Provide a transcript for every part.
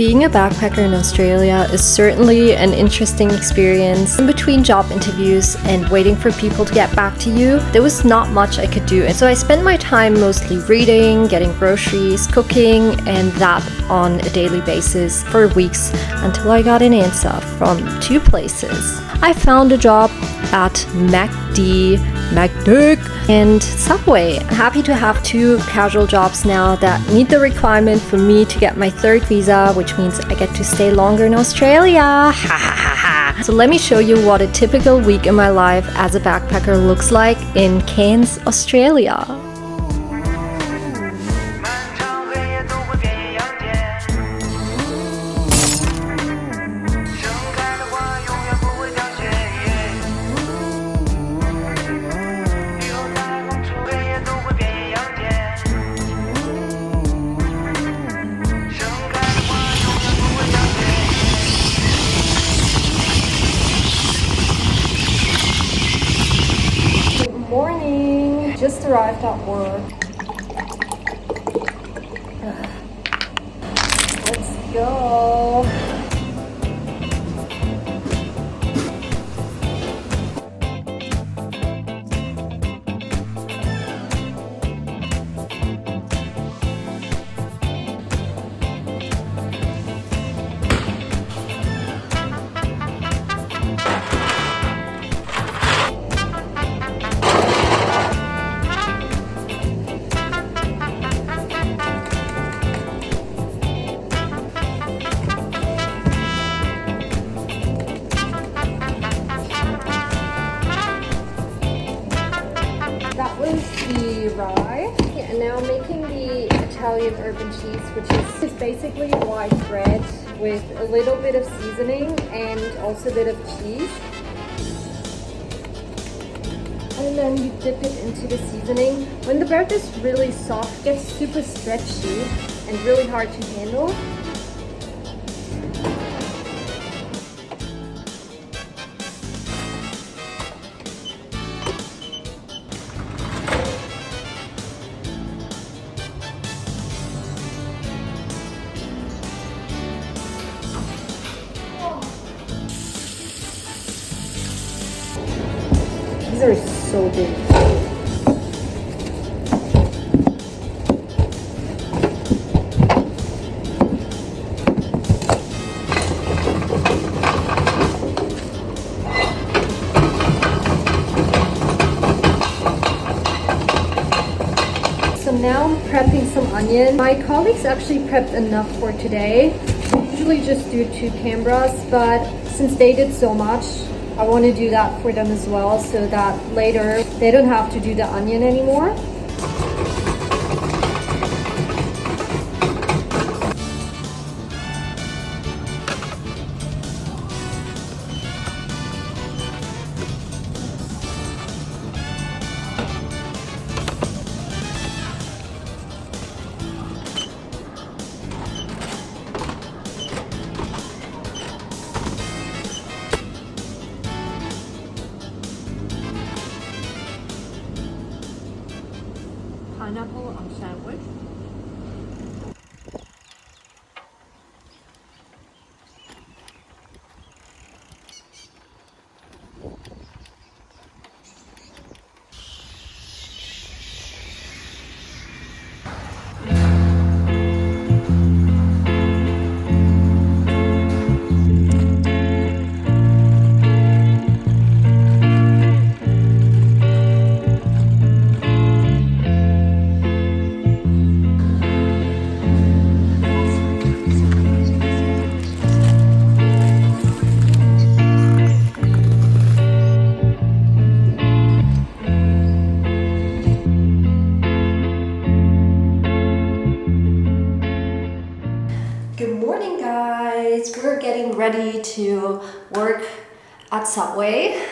Being a backpacker in Australia is certainly an interesting experience. In between job interviews and waiting for people to get back to you, there was not much I could do. And so I spent my time mostly reading, getting groceries, cooking, and that on a daily basis for weeks until I got an answer from two places. I found a job at McDonald and Subway. I'm happy to have two casual jobs now that meet the requirement for me to get my third visa, which means I get to stay longer in Australia. So let me show you what a typical week in my life as a backpacker looks like in Cairns, Australia. Morning, just arrived at work. Let's go. That was the rye, and now I'm making the Italian urban cheese, which is basically white bread with a little bit of seasoning and also a bit of cheese. And then you dip it into the seasoning. When the bread is really soft, it gets super stretchy and really hard to handle. These are so big. So now I'm prepping some onion. My colleagues actually prepped enough for today. I usually just do 2 Canberras, but since they did so much, I want to do that for them as well, so that later they don't have to do the onion anymore. Pineapple on sandwich. Good morning, guys. We're getting ready to work at Subway.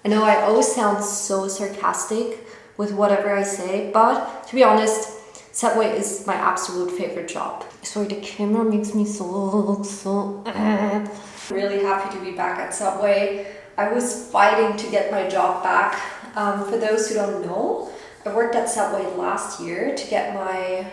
I know I always sound so sarcastic with whatever I say, but to be honest, Subway is my absolute favorite job. Sorry, the camera makes me so really happy to be back at Subway. I was fighting to get my job back. For those who don't know, I worked at Subway last year to get my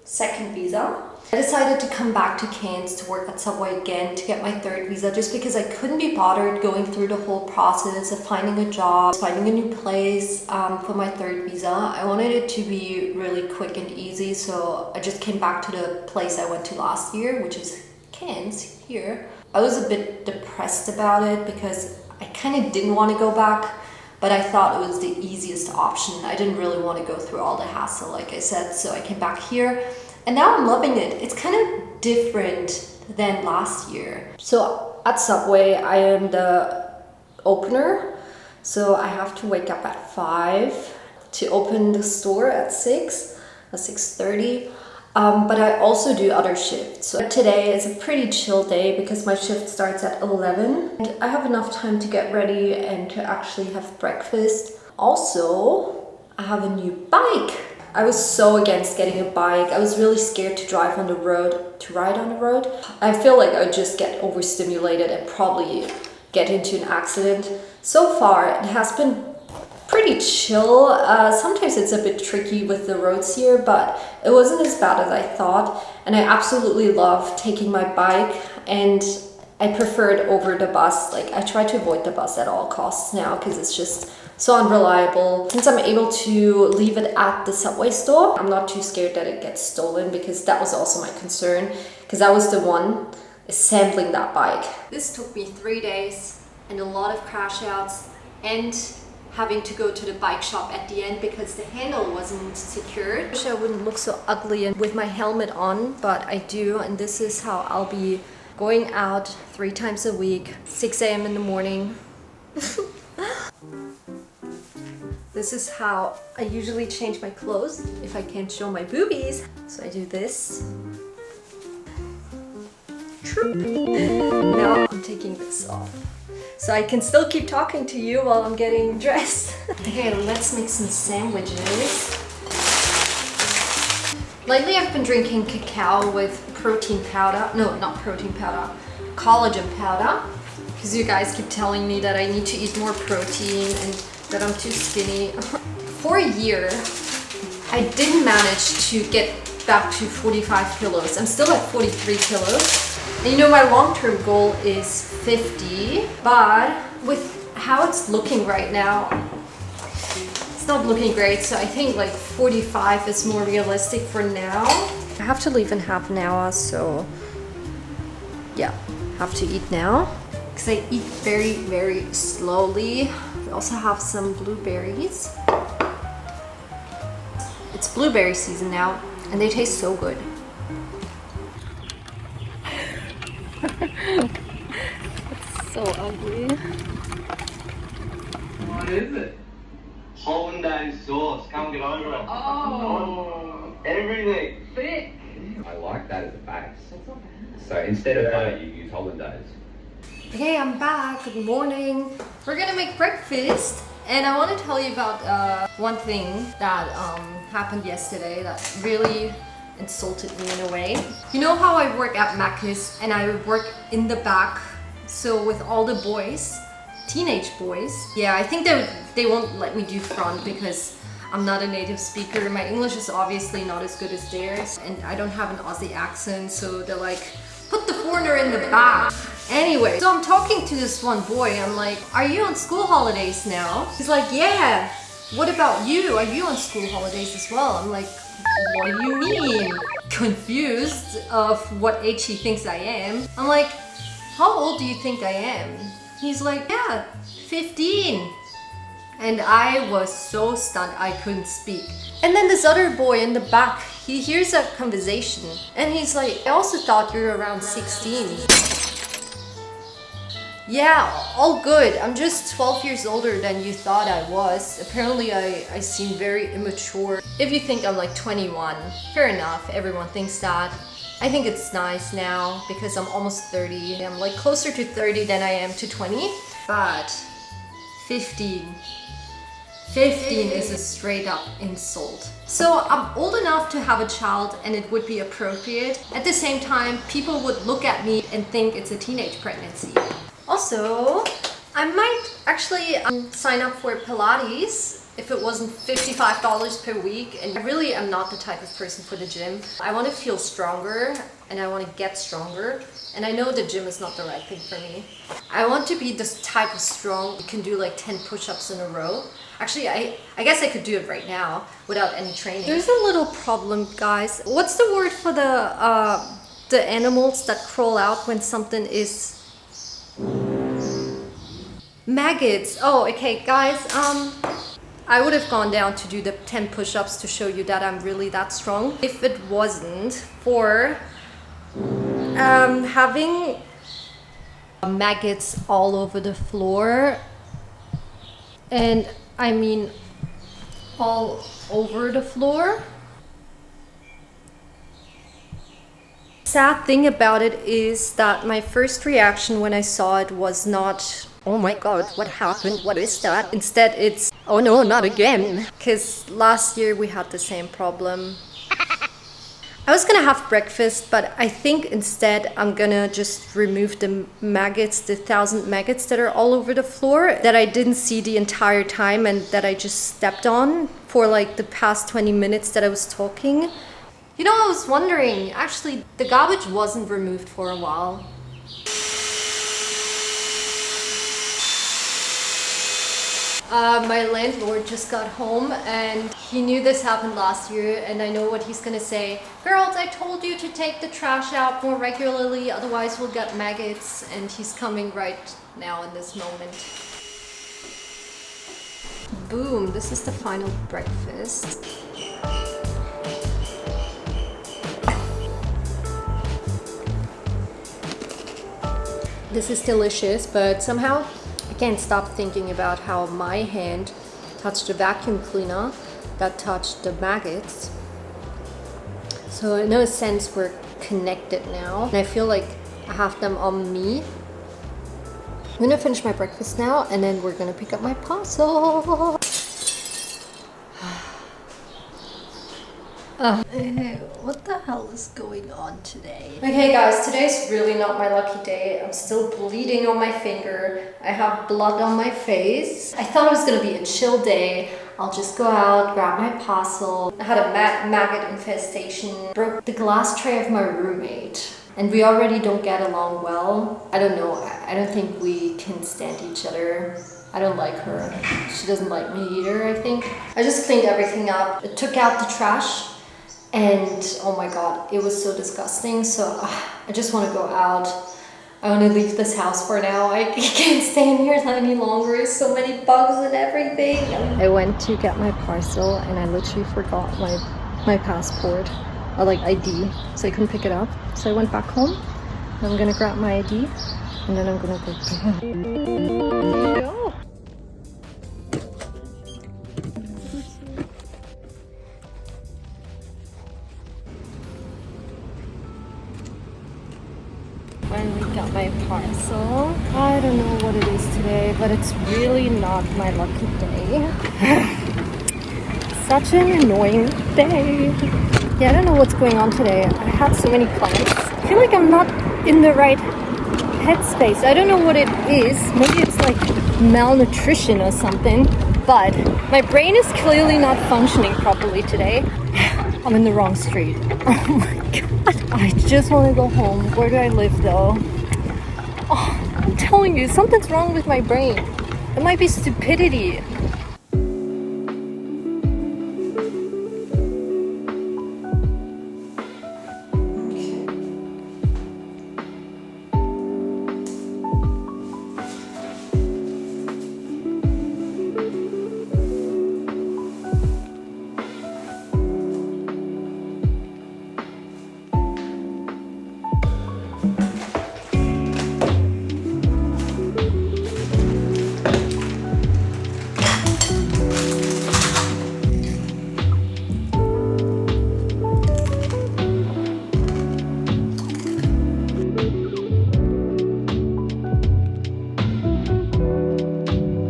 second visa. I decided to come back to Cairns to work at Subway again to get my third visa, just because I couldn't be bothered going through the whole process of finding a job, finding a new place for my third visa. I wanted it to be really quick and easy, so I just came back to the place I went to last year, which is Cairns here. I was a bit depressed about it because I kind of didn't want to go back, but I thought it was the easiest option. I didn't really want to go through all the hassle, like I said, so I came back here. And now I'm loving it. It's kind of different than last year. So at Subway, I am the opener. So I have to wake up at 5 to open the store at 6:30. But I also do other shifts. So today is a pretty chill day because my shift starts at 11. And I have enough time to get ready and to actually have breakfast. Also, I have a new bike. I was so against getting a bike. I was really scared to drive on the road, to ride on the road. I feel like I would just get overstimulated and probably get into an accident. So far, it has been pretty chill. Sometimes it's a bit tricky with the roads here, but it wasn't as bad as I thought. And I absolutely love taking my bike, and I prefer it over the bus. Like, I try to avoid the bus at all costs now because it's just so unreliable. Since I'm able to leave it at the Subway store, I'm not too scared that it gets stolen, because that was also my concern, because I was the one assembling that bike. This took me 3 days and a lot of crash outs and having to go to the bike shop at the end because the handle wasn't secured. I wish I wouldn't look so ugly and with my helmet on, but I do, and this is how I'll be going out 3 times a week, 6 a.m. in the morning. This is how I usually change my clothes if I can't show my boobies. So I do this. Now I'm taking this off, so I can still keep talking to you while I'm getting dressed. Okay, let's make some sandwiches. Lately I've been drinking cacao with protein powder. No, not protein powder. Collagen powder. Because you guys keep telling me that I need to eat more protein and that I'm too skinny. For a year, I didn't manage to get back to 45 kilos. I'm still at 43 kilos. And you know, my long-term goal is 50, but with how it's looking right now, it's not looking great. So I think like 45 is more realistic for now. I have to leave in half an hour, so yeah, have to eat now. Because I eat very, very slowly. We also have some blueberries. It's blueberry season now, and they taste so good. It's so ugly. What is it? Hollandaise sauce. Can't get over it. Oh, Everything. thick. I like that as a base. That's not bad. So instead of butter, you use hollandaise. Okay, I'm back. Good morning. We're gonna make breakfast, and I want to tell you about one thing that happened yesterday that really insulted me in a way. You know how I work at Mac's and I work in the back, so with all the boys, teenage boys. Yeah, I think they won't let me do front because I'm not a native speaker. My English is obviously not as good as theirs, and I don't have an Aussie accent, so they're like, put the foreigner in the back. Anyway, so I'm talking to this one boy. I'm like, are you on school holidays now? He's like, yeah. What about you? Are you on school holidays as well? I'm like, what do you mean? Confused of what age he thinks I am. I'm like, how old do you think I am? He's like, yeah, 15. And I was so stunned I couldn't speak. And then this other boy in the back, he hears that conversation and he's like, I also thought you were around 16. Yeah, all good. I'm just 12 years older than you thought I was. Apparently I seem very immature. If you think I'm like 21, fair enough, everyone thinks that. I think it's nice now because I'm almost 30. I'm like closer to 30 than I am to 20. But 15 is a straight up insult. So I'm old enough to have a child and it would be appropriate. At the same time, people would look at me and think it's a teenage pregnancy. Also, I might actually sign up for Pilates if it wasn't $55 per week. And I really am not the type of person for the gym. I want to feel stronger and I want to get stronger. And I know the gym is not the right thing for me. I want to be this type of strong who can do like 10 push-ups in a row. Actually, I guess I could do it right now without any training. There's a little problem, guys. What's the word for the animals that crawl out when something is... Maggots. Oh, okay, guys. I would have gone down to do the 10 push-ups to show you that I'm really that strong if it wasn't for having maggots all over the floor. And I mean all over the floor. Sad thing about it is that my first reaction when I saw it was not, oh my god, what happened? What is that? Instead it's, oh no, not again. Because last year we had the same problem. I was gonna have breakfast, but I think instead I'm gonna just remove the maggots, the 1,000 maggots that are all over the floor that I didn't see the entire time and that I just stepped on for like the past 20 minutes that I was talking. You know, I was wondering, actually the garbage wasn't removed for a while. My landlord just got home and he knew this happened last year, and I know what he's gonna say. Girls, I told you to take the trash out more regularly, otherwise we'll get maggots. And he's coming right now in this moment. Boom, this is the final breakfast. This is delicious, but somehow I can't stop thinking about how my hand touched the vacuum cleaner that touched the maggots. So in a sense we're connected now, and I feel like I have them on me. I'm gonna finish my breakfast now and then we're gonna pick up my parcel. What the hell is going on today? Okay guys, today's really not my lucky day. I'm still bleeding on my finger. I have blood on my face. I thought it was gonna be a chill day. I'll just go out, grab my parcel. I had a maggot infestation. Broke the glass tray of my roommate. And we already don't get along well. I don't know, I don't think we can stand each other. I don't like her. She doesn't like me either, I think. I just cleaned everything up. I took out the trash. And oh my god, it was so disgusting. So I just want to go out. I want to leave this house for now. I can't stay in here any longer. There's so many bugs and everything. I went to get my parcel and I literally forgot my passport, or like ID, so I couldn't pick it up. So I went back home. I'm gonna grab my ID and then I'm gonna go back. There you go. Finally got my parcel. I don't know what it is today, but it's really not my lucky day. Such an annoying day. Yeah, I don't know what's going on today. I had so many plans. I feel like I'm not in the right headspace. I don't know what it is. Maybe it's like malnutrition or something. But my brain is clearly not functioning properly today. I'm in the wrong street. Oh my god. I just want to go home. Where do I live though? Oh, I'm telling you, something's wrong with my brain. It might be stupidity.